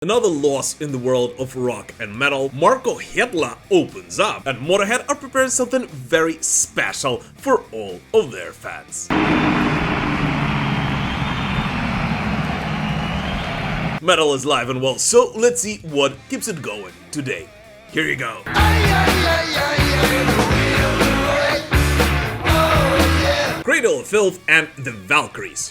Another loss in the world of rock and metal, Marko Hietala opens up, and Motorhead are preparing something very special for all of their fans. Metal is live and well, so let's see what keeps it going today. Here you go. Cradle of Filth and the Valkyries.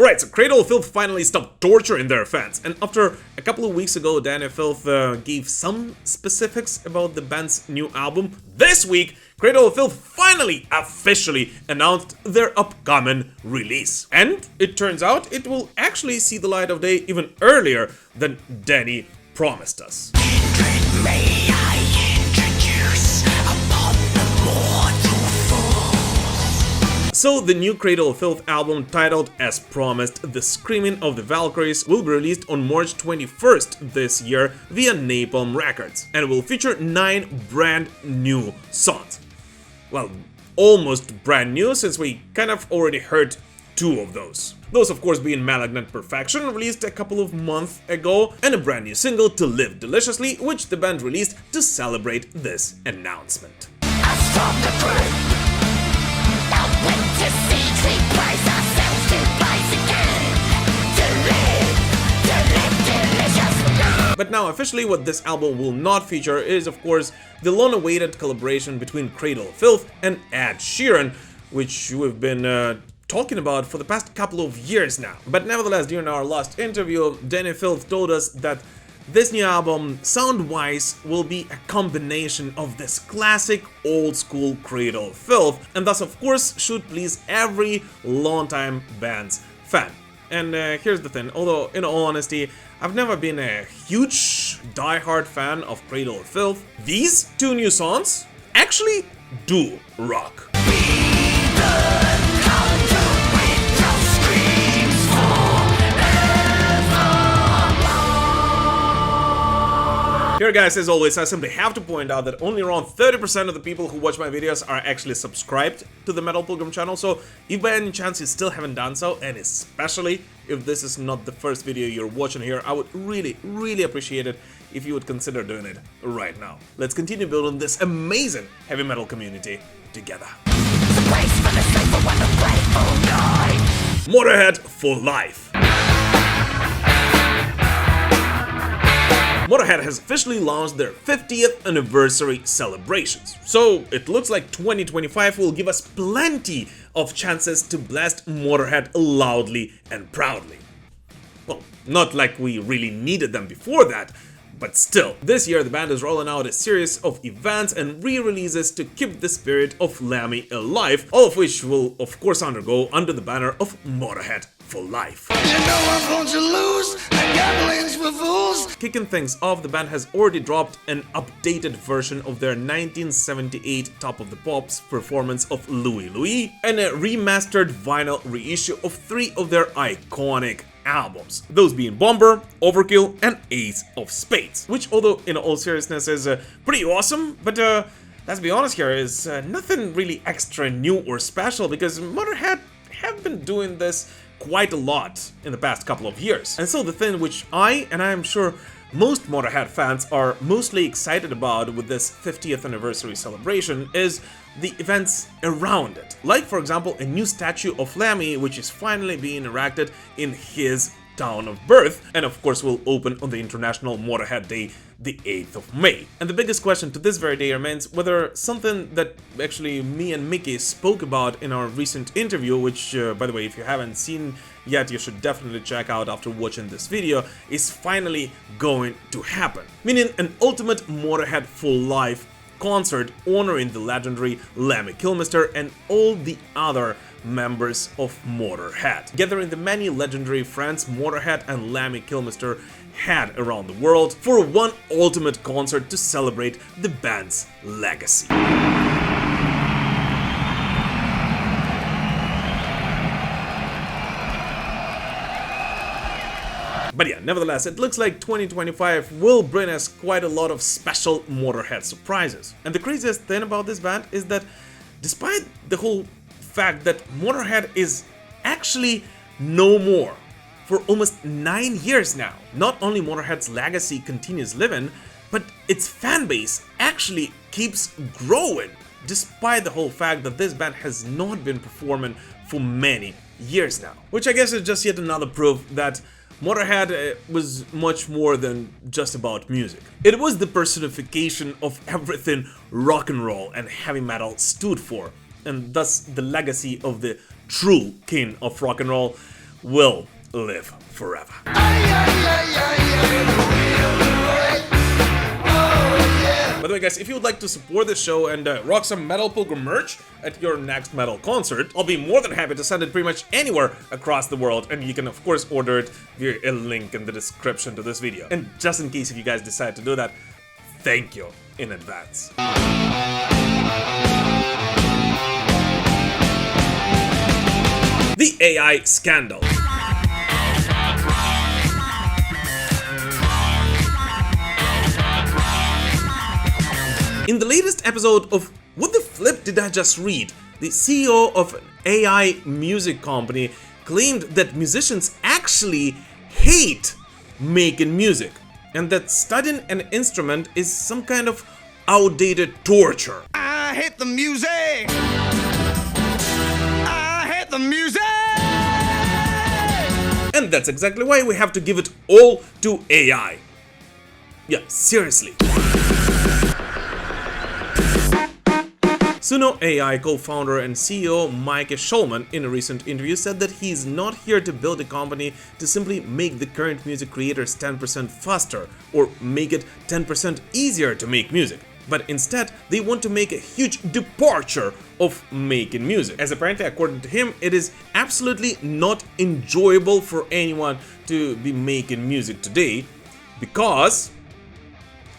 Right, so Cradle of Filth finally stopped torturing their fans, and after a couple of weeks ago Danny Filth gave some specifics about the band's new album, this week Cradle of Filth finally officially announced their upcoming release. And it turns out it will actually see the light of day even earlier than Danny promised us. So the new Cradle of Filth album, titled as promised The Screaming of the Valkyries, will be released on March 21st this year via Napalm Records, and will feature 9 brand new songs. Well, almost brand new, since we kind of already heard 2 of those. Those of course being Malignant Perfection, released a couple of months ago, and a brand new single, To Live Deliciously, which the band released to celebrate this announcement. But now officially what this album will not feature is of course the long-awaited collaboration between Cradle of Filth and Ed Sheeran, which we've been talking about for the past couple of years now. But nevertheless, during our last interview, Danny Filth told us that this new album, sound-wise, will be a combination of this classic old-school Cradle of Filth, and thus of course should please every longtime band's fan. And here's the thing, although in all honesty, I've never been a huge die-hard fan of Cradle of Filth, these 2 new songs actually do rock. Here guys, as always, I simply have to point out that only around 30% of the people who watch my videos are actually subscribed to the Metal Pilgrim channel, so if by any chance you still haven't done so, and especially if this is not the first video you're watching here, I would really appreciate it if you would consider doing it right now. Let's continue building this amazing heavy metal community together. Motorhead for Life. Motorhead has officially launched their 50th anniversary celebrations, so it looks like 2025 will give us plenty of chances to blast Motorhead loudly and proudly. Well, not like we really needed them before that, but still. This year the band is rolling out a series of events and re-releases to keep the spirit of Lemmy alive, all of which will of course undergo under the banner of Motorhead For Life. You know I'm going to lose, and gambling's for fools. Kicking things off, the band has already dropped an updated version of their 1978 Top of the Pops performance of Louie Louie, and a remastered vinyl reissue of 3 of their iconic albums, those being Bomber, Overkill, and Ace of Spades, which, although in all seriousness is pretty awesome, but let's be honest here, is nothing really extra new or special, because Motorhead have been doing this quite a lot in the past couple of years. And so the thing which I am sure most Motorhead fans are mostly excited about with this 50th anniversary celebration is the events around it. Like for example a new statue of Lemmy, which is finally being erected in his town of birth, and of course will open on the International Motorhead Day, the 8th of May. And the biggest question to this very day remains whether something that actually me and Mickey spoke about in our recent interview, which by the way, if you haven't seen yet, you should definitely check out after watching this video, is finally going to happen. Meaning an ultimate Motorhead For Life concert honoring the legendary Lemmy Kilmister and all the other members of Motorhead, gathering the many legendary friends Motorhead and Lemmy Kilmister had around the world for one ultimate concert to celebrate the band's legacy. But yeah, nevertheless, it looks like 2025 will bring us quite a lot of special Motorhead surprises. And the craziest thing about this band is that despite the whole fact that Motorhead is actually no more. For almost 9 years now, not only Motorhead's legacy continues living, but its fan base actually keeps growing, despite the whole fact that this band has not been performing for many years now. Which I guess is just yet another proof that Motorhead was much more than just about music. It was the personification of everything rock and roll and heavy metal stood for, and thus the legacy of the true king of rock and roll will live forever. By the way guys, if you would like to support this show and rock some Metal Pilgrim merch at your next metal concert, I'll be more than happy to send it pretty much anywhere across the world, and you can of course order it via a link in the description to this video. And just in case if you guys decide to do that, thank you in advance. The AI scandal. In the latest episode of What the Flip Did I Just Read, the CEO of an AI music company claimed that musicians actually hate making music, and that studying an instrument is some kind of outdated torture. I hate the music! I hate the music! And that's exactly why we have to give it all to AI. Yeah, seriously. Sumo AI co-founder and CEO Marko Hietala in a recent interview said that he's not here to build a company to simply make the current music creators 10% faster or make it 10% easier to make music, but instead they want to make a huge departure of making music, as apparently according to him it is absolutely not enjoyable for anyone to be making music today because,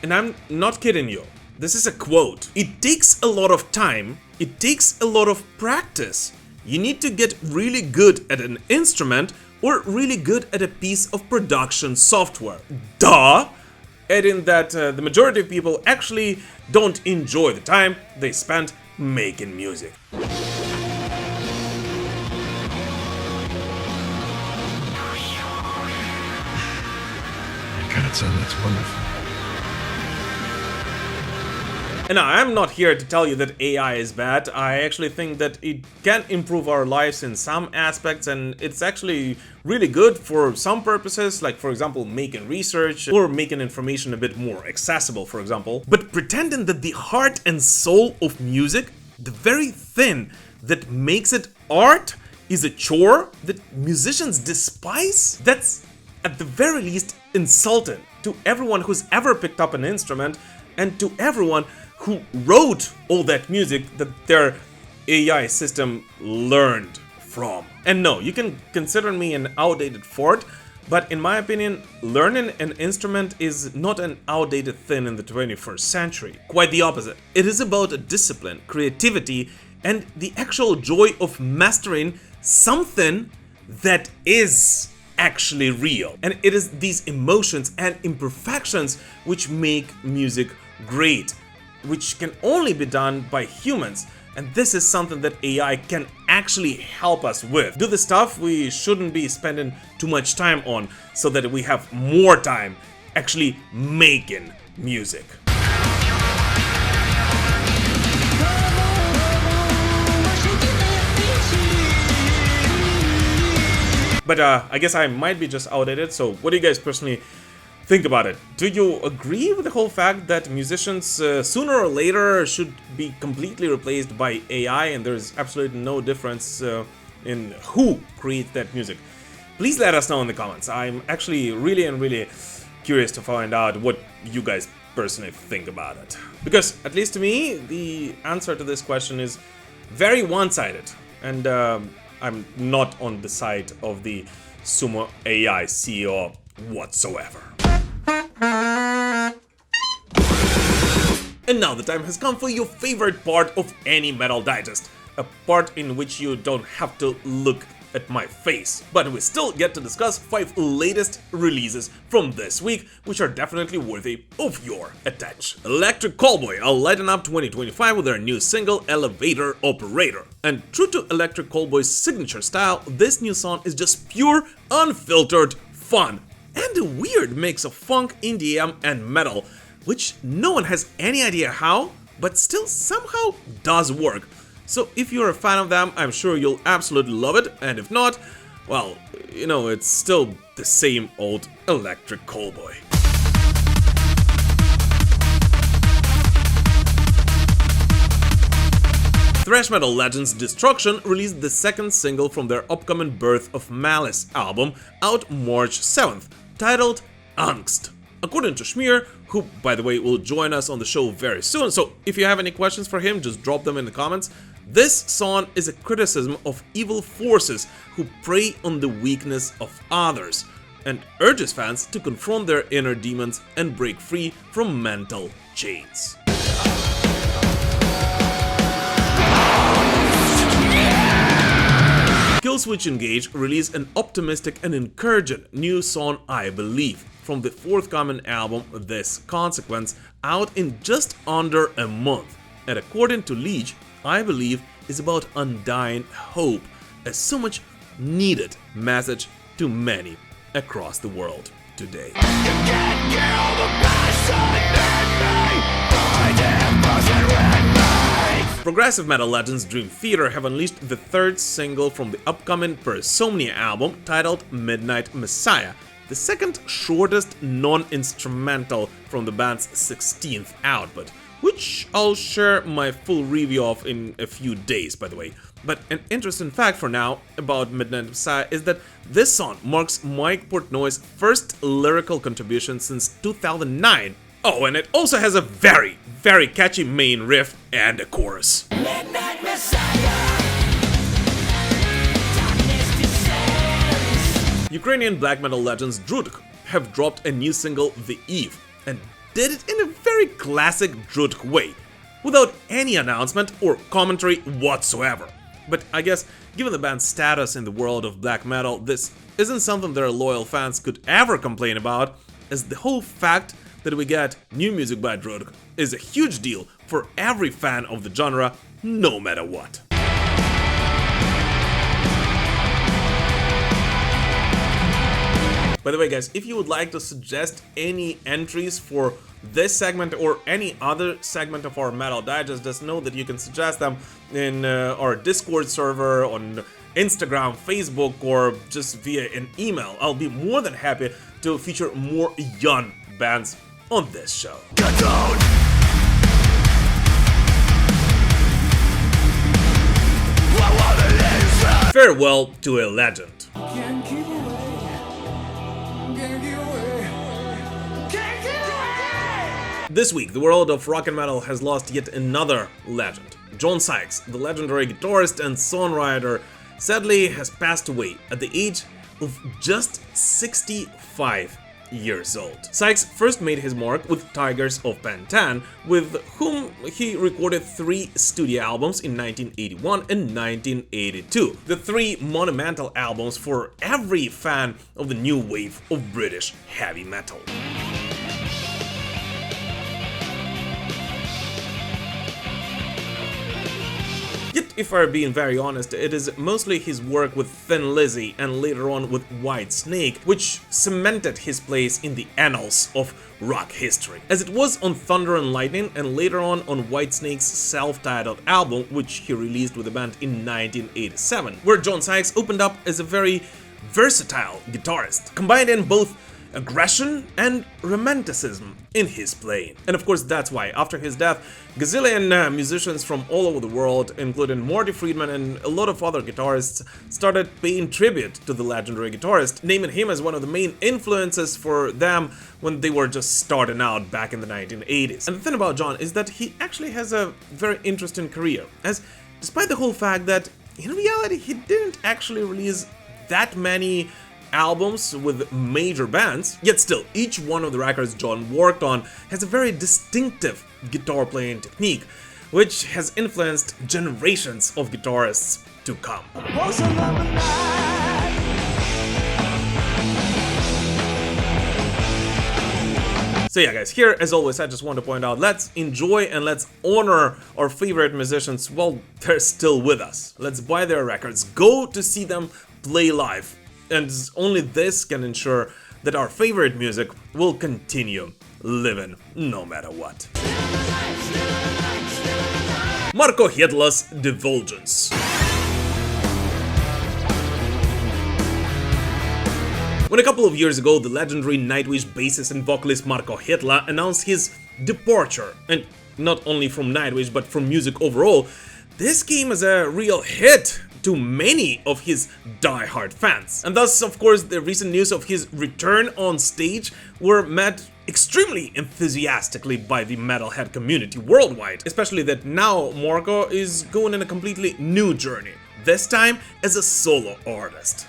and I'm not kidding you, this is a quote, "It takes a lot of time, it takes a lot of practice. You need to get really good at an instrument or really good at a piece of production software." Duh! Adding that the majority of people actually don't enjoy the time they spend making music. God, son, that's wonderful. And now, I'm not here to tell you that AI is bad. I actually think that it can improve our lives in some aspects, and it's actually really good for some purposes, like for example making research or making information a bit more accessible, for example. But pretending that the heart and soul of music, the very thing that makes it art, is a chore that musicians despise, that's at the very least insulting to everyone who's ever picked up an instrument and to everyone who wrote all that music that their AI system learned from. And no, you can consider me an outdated fart, but in my opinion, learning an instrument is not an outdated thing in the 21st century. Quite the opposite. It is about discipline, creativity, and the actual joy of mastering something that is actually real. And it is these emotions and imperfections which make music great, which can only be done by humans, and this is something that AI can actually help us with. Do the stuff we shouldn't be spending too much time on, so that we have more time actually making music. But I guess I might be just outdated, so what do you guys personally think about it? Do you agree with the whole fact that musicians sooner or later should be completely replaced by AI and there's absolutely no difference in who creates that music? Please let us know in the comments. I'm actually really curious to find out what you guys personally think about it. Because, at least to me, the answer to this question is very one-sided, and I'm not on the side of the Sumo AI CEO whatsoever. And now the time has come for your favorite part of any metal digest, a part in which you don't have to look at my face. But we still get to discuss 5 latest releases from this week, which are definitely worthy of your attention. Electric Callboy are lighting up 2025 with their new single Elevator Operator. And true to Electric Callboy's signature style, this new song is just pure, unfiltered fun and a weird mix of funk, EDM and metal, which no one has any idea how, but still somehow does work. So if you're a fan of them, I'm sure you'll absolutely love it, and if not, well, you know, it's still the same old Electric Callboy. Thrash metal legends Destruction released the second single from their upcoming Birth of Malice album out March 7th, titled Angst. According to Schmier, who by the way will join us on the show very soon, so if you have any questions for him, just drop them in the comments. This song is a criticism of evil forces who prey on the weakness of others, and urges fans to confront their inner demons and break free from mental chains. Killswitch Engage released an optimistic and encouraging new song I Believe from the forthcoming album This Consequence, out in just under a month. And according to Legion, I Believe is about undying hope, a so much needed message to many across the world today. Progressive metal legends Dream Theater have unleashed the third single from the upcoming Persomnia album titled Midnight Messiah, the second shortest non-instrumental from the band's 16th output, which I'll share my full review of in a few days, by the way. But an interesting fact for now about Midnight Messiah is that this song marks Mike Portnoy's first lyrical contribution since 2009. Oh, and it also has a very, very catchy main riff and a chorus. Midnight Messiah. Ukrainian black metal legends Drudkh have dropped a new single, The Eve, and did it in a very classic Drudkh way, without any announcement or commentary whatsoever. But I guess, given the band's status in the world of black metal, this isn't something their loyal fans could ever complain about, as the whole fact that we get new music by Drudkh is a huge deal for every fan of the genre, no matter what. By the way, guys, if you would like to suggest any entries for this segment or any other segment of our Metal Digest, just know that you can suggest them in our Discord server, on Instagram, Facebook, or just via an email. I'll be more than happy to feature more young bands on this show. Get down! Farewell to a legend. Can't keep away. Can't keep away. Can't keep away. This week, the world of rock and metal has lost yet another legend. John Sykes, the legendary guitarist and songwriter, sadly has passed away at the age of just 65 years old. Sykes first made his mark with Tigers of Pantan, with whom he recorded 3 studio albums in 1981 and 1982, the 3 monumental albums for every fan of the new wave of British heavy metal. Yet, if I'm being very honest, it is mostly his work with Thin Lizzy and later on with Whitesnake which cemented his place in the annals of rock history, as it was on Thunder and Lightning and later on Whitesnake's self-titled album, which he released with the band in 1987, where John Sykes opened up as a very versatile guitarist, combining both aggression and romanticism in his playing. And of course that's why, after his death, gazillion musicians from all over the world, including Marty Friedman and a lot of other guitarists, started paying tribute to the legendary guitarist, naming him as one of the main influences for them when they were just starting out back in the 1980s. And the thing about John is that he actually has a very interesting career, as despite the whole fact that in reality he didn't actually release that many albums with major bands, yet still each one of the records John worked on has a very distinctive guitar playing technique, which has influenced generations of guitarists to come. So yeah guys, here as always I just want to point out, let's enjoy and let's honor our favorite musicians while they're still with us. Let's buy their records, go to see them play live, and only this can ensure that our favorite music will continue living no matter what. Marko Hietala's Divulgence. When a couple of years ago the legendary Nightwish bassist and vocalist Marko Hietala announced his departure, and not only from Nightwish but from music overall, this came as a real hit to many of his die-hard fans. And thus, of course, the recent news of his return on stage were met extremely enthusiastically by the metalhead community worldwide, especially that now Marko is going on a completely new journey, this time as a solo artist.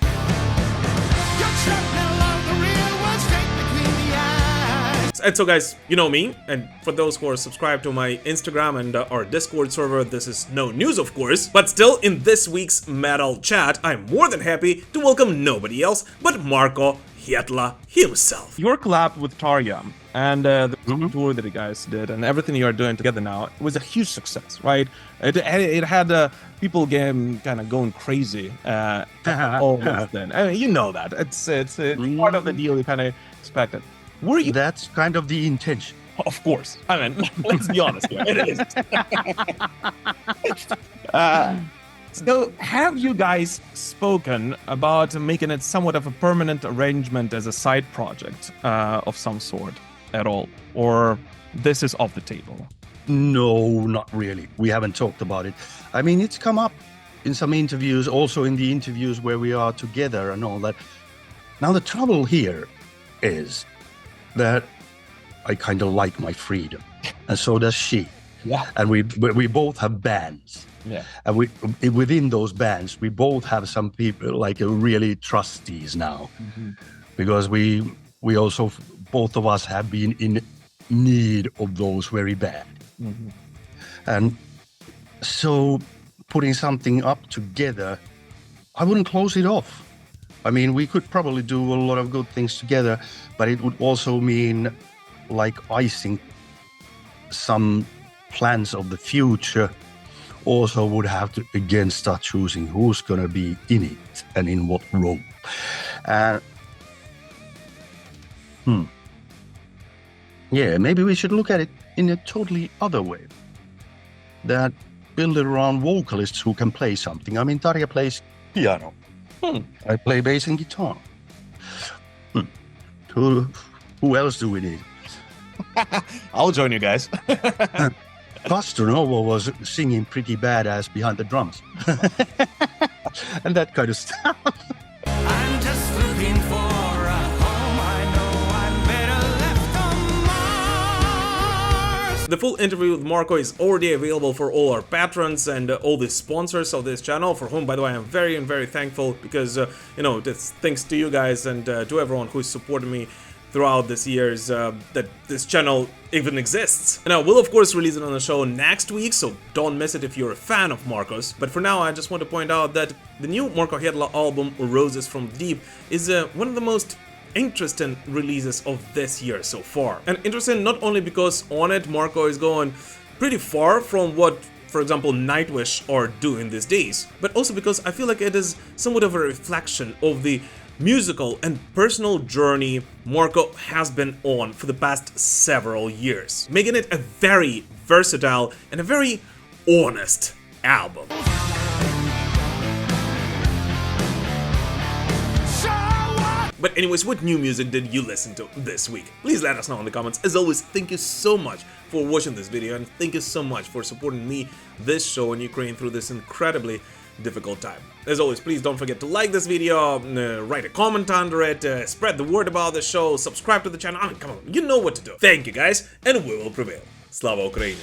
And so guys, you know me, and for those who are subscribed to my Instagram and our Discord server, this is no news of course, but still in this week's metal chat, I'm more than happy to welcome nobody else but Marko Hietala himself. Your collab with Tarja and the tour that you guys did and everything you are doing together now was a huge success, right? It had people kind of going crazy almost then. I mean, you know that. It's part of the deal you kind of expected. Were you? That's kind of the intention. Of course. I mean, let's be honest here. It is. So, have you guys spoken about making it somewhat of a permanent arrangement as a side project of some sort at all? Or this is off the table? No, not really. We haven't talked about it. I mean, it's come up in some interviews, also in the interviews where we are together and all that. Now, the trouble here is that I kind of like my freedom, and so does she. Yeah. And we both have bands. Yeah. And within those bands, we both have some people like really trustees now, because we also, both of us have been in need of those very bad. And so putting something up together, I wouldn't close it off. I mean, we could probably do a lot of good things together, but it would also mean like icing some plans of the future. Also would have to again start choosing who's gonna be in it and in what role. Yeah, maybe we should look at it in a totally other way. That build it around vocalists who can play something. I mean, Tarja plays piano. I play bass and guitar. Who else do we need? I'll join you guys. Castronova was singing pretty badass behind the drums. And that kind of stuff. I'm just looking for a home. I know I'm better left on Mars. The full interview with Marko is already available for all our patrons and all the sponsors of this channel, for whom, by the way, I'm very and very thankful, because, you know, it's thanks to you guys and to everyone who's supported me throughout this years that this channel even exists. And I will of course release it on the show next week, so don't miss it if you're a fan of Marko's. But for now, I just want to point out that the new Marko Hietala album, Roses from the Deep, is one of the most interesting releases of this year so far. And interesting not only because on it Marko is going pretty far from what, for example, Nightwish are doing these days, but also because I feel like it is somewhat of a reflection of the musical and personal journey Marko has been on for the past several years, making it a very versatile and a very honest album. But anyways, what new music did you listen to this week? Please let us know in the comments. As always, thank you so much for watching this video, and thank you so much for supporting me, this show, and Ukraine through this incredibly difficult time. As always, please don't forget to like this video, write a comment under it, spread the word about the show, subscribe to the channel. I mean, come on, you know what to do. Thank you guys, and we will prevail. Slava Ukraini!